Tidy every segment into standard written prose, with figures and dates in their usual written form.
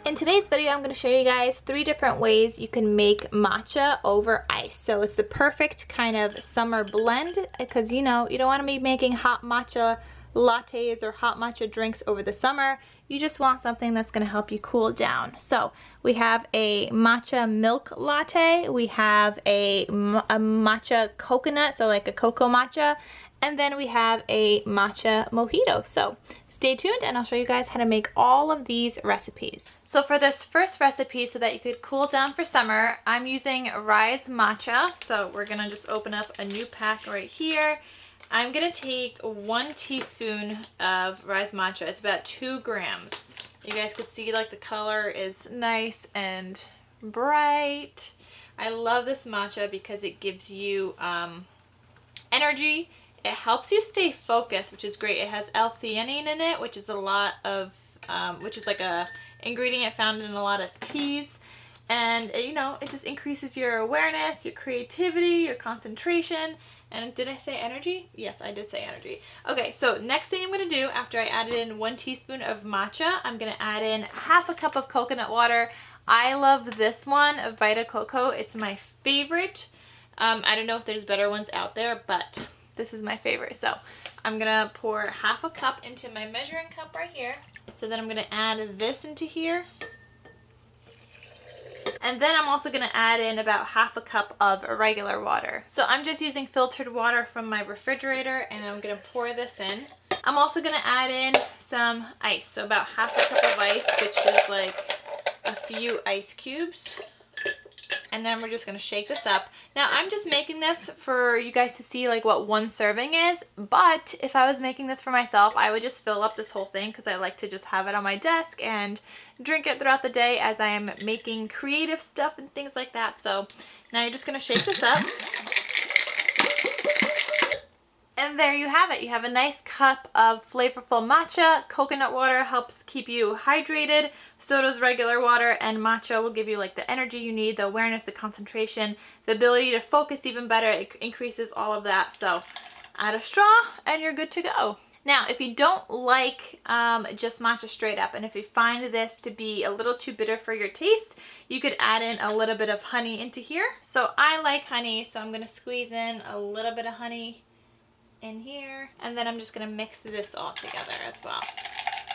In today's video, I'm going to show you guys 3 different ways you can make matcha over ice. So it's the perfect kind of summer blend because you know, you don't want to be making hot matcha lattes or hot matcha drinks over the summer. You just want something that's going to help you cool down. So we have a matcha milk latte, we have a matcha coconut, so like a Coco Matcha, and then we have a matcha mojito. So stay tuned and I'll show you guys how to make all of these recipes. So for this first recipe, so that you could cool down for summer, I'm using Rise Matcha. So we're gonna just open up a new pack right here. I'm gonna take 1 teaspoon of Rise Matcha. It's about 2 grams. You guys could see like the color is nice and bright. I love this matcha because it gives you energy. It helps you stay focused, which is great. It has L-theanine in it, which is a lot of, which is like a ingredient found in a lot of teas. And you know, it just increases your awareness, your creativity, your concentration. And did I say energy? Yes, I did say energy. Okay, so next thing I'm gonna do after I added in 1 teaspoon of matcha, I'm gonna add in 1/2 cup of coconut water. I love this one, Vita Coco. It's my favorite. I don't know if there's better ones out there, but this is my favorite. So I'm gonna pour 1/2 cup into my measuring cup right here. So then I'm gonna add this into here. And then I'm also gonna add in about 1/2 cup of regular water. So I'm just using filtered water from my refrigerator and I'm gonna pour this in. I'm also gonna add in some ice. So about 1/2 cup of ice, which is like a few ice cubes. And then we're just gonna shake this up. Now I'm just making this for you guys to see like what 1 serving is, but if I was making this for myself, I would just fill up this whole thing because I like to just have it on my desk and drink it throughout the day as I am making creative stuff and things like that. So now you're just gonna shake this up. And there you have it. You have a nice cup of flavorful matcha. Coconut water helps keep you hydrated. So does regular water, and matcha will give you like the energy you need, the awareness, the concentration, the ability to focus even better. It increases all of that. So add a straw and you're good to go. Now, if you don't like just matcha straight up, and if you find this to be a little too bitter for your taste, you could add in a little bit of honey into here. So I like honey, so I'm gonna squeeze in a little bit of honey in here, and then I'm just gonna mix this all together as well.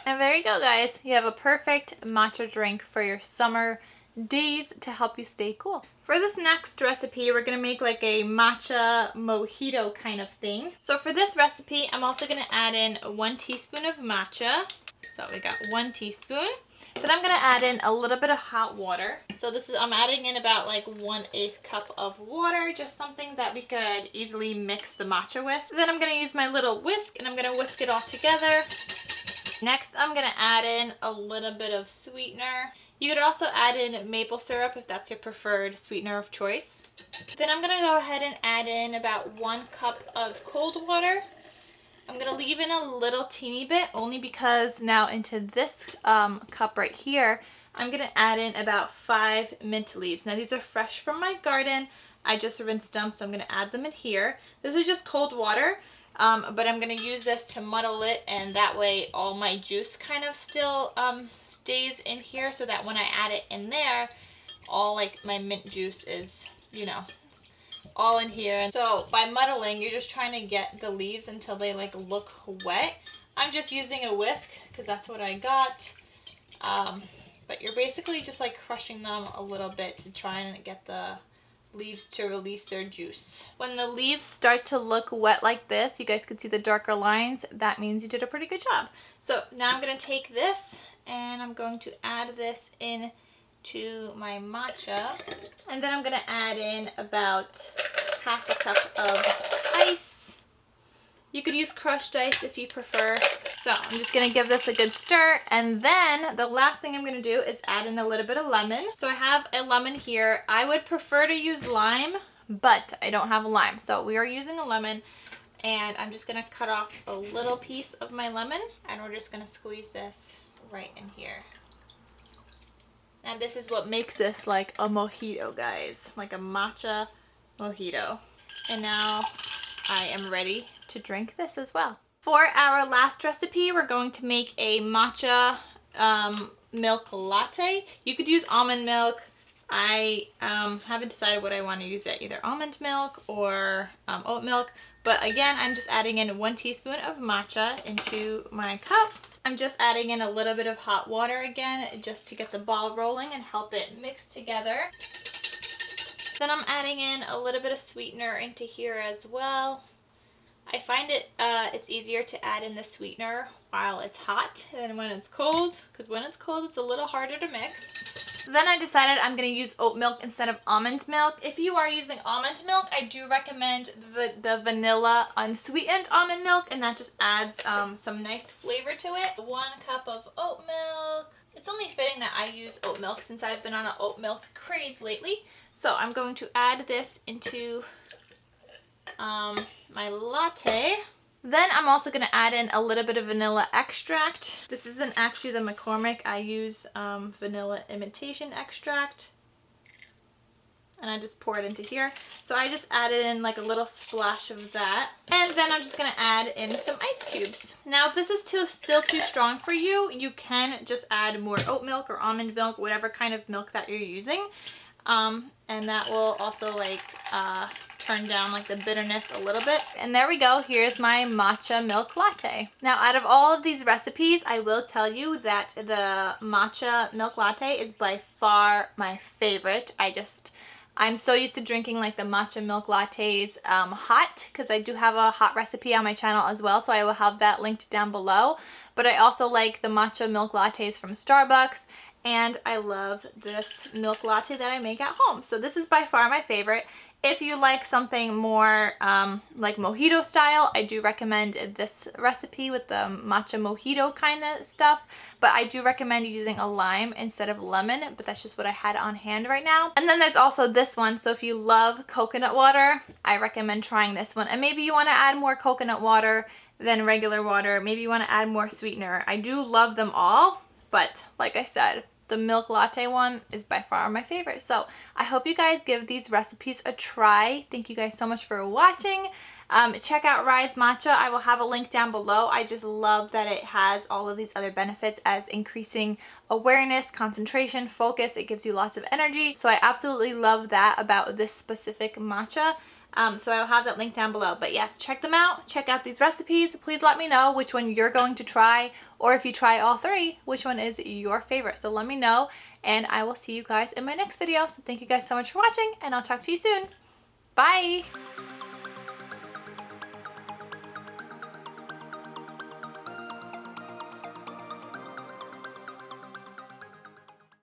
And there you go, guys. You have a perfect matcha drink for your summer days to help you stay cool. For this next recipe, we're gonna make like a matcha mojito kind of thing. So for this recipe, I'm also gonna add in 1 teaspoon of matcha. So we got 1 teaspoon. Then I'm gonna add in a little bit of hot water. So this is, I'm adding in about like 1/8 cup of water, just something that we could easily mix the matcha with. Then I'm gonna use my little whisk and I'm gonna whisk it all together. Next, I'm gonna add in a little bit of sweetener. You could also add in maple syrup if that's your preferred sweetener of choice. Then I'm gonna go ahead and add in about 1 cup of cold water. I'm gonna leave in a little teeny bit only because now into this cup right here, I'm gonna add in about 5 mint leaves. Now these are fresh from my garden. I just rinsed them, so I'm gonna add them in here. This is just cold water, but I'm gonna use this to muddle it, and that way all my juice kind of still stays in here, so that when I add it in there, all like my mint juice is, you know, all in here. And so by muddling, you're just trying to get the leaves until they like look wet. I'm just using a whisk because that's what I got. But you're basically just like crushing them a little bit to try and get the leaves to release their juice. When the leaves start to look wet like this, you guys can see the darker lines, that means you did a pretty good job. So now I'm gonna take this and I'm going to add this in to my matcha, and then I'm gonna add in about 1/2 cup of ice. You could use crushed ice if you prefer. So I'm just gonna give this a good stir, and then the last thing I'm gonna do is add in a little bit of lemon. So I have a lemon here. I would prefer to use lime, but I don't have a lime, so we are using a lemon, and I'm just gonna cut off a little piece of my lemon, and we're just gonna squeeze this right in here. And this is what makes this like a mojito, guys, like a matcha mojito. And now I am ready to drink this as well. For our last recipe, we're going to make a matcha milk latte. You could use almond milk. I haven't decided what I want to use yet, either almond milk or oat milk. But again, I'm just adding in 1 teaspoon of matcha into my cup. I'm just adding in a little bit of hot water again, just to get the ball rolling and help it mix together. Then I'm adding in a little bit of sweetener into here as well. I find it's easier to add in the sweetener while it's hot than when it's cold, because when it's cold it's a little harder to mix. Then I decided I'm going to use oat milk instead of almond milk. If you are using almond milk, I do recommend the vanilla unsweetened almond milk, and that just adds some nice flavor to it. 1 cup of oat milk. It's only fitting that I use oat milk since I've been on an oat milk craze lately. So I'm going to add this into my latte. Then I'm also going to add in a little bit of vanilla extract. This isn't actually the McCormick. I use vanilla imitation extract. And I just pour it into here. So I just added in like a little splash of that. And then I'm just going to add in some ice cubes. Now if this is still too strong for you, you can just add more oat milk or almond milk, whatever kind of milk that you're using. And that will also like turn down like the bitterness a little bit. And there we go. Here's my matcha milk latte. Now out of all of these recipes, I will tell you that the matcha milk latte is by far my favorite. I'm so used to drinking like the matcha milk lattes hot, because I do have a hot recipe on my channel as well, so I will have that linked down below. But I also like the matcha milk lattes from Starbucks, and I love this milk latte that I make at home. So this is by far my favorite. If you like something more like mojito style, I do recommend this recipe with the matcha mojito kind of stuff. But I do recommend using a lime instead of lemon, but that's just what I had on hand right now. And then there's also this one. So if you love coconut water, I recommend trying this one. And maybe you want to add more coconut water than regular water. Maybe you want to add more sweetener. I do love them all, but like I said, the milk latte one is by far my favorite. So I hope you guys give these recipes a try. Thank you guys so much for watching. Check out Rise Matcha. I will have a link down below. I just love that it has all of these other benefits as increasing awareness, concentration, focus. It gives you lots of energy. So I absolutely love that about this specific matcha. So I'll have that link down below. But yes, check them out. Check out these recipes. Please let me know which one you're going to try, or if you try all 3, which one is your favorite. So let me know, and I will see you guys in my next video. So thank you guys so much for watching, and I'll talk to you soon. Bye!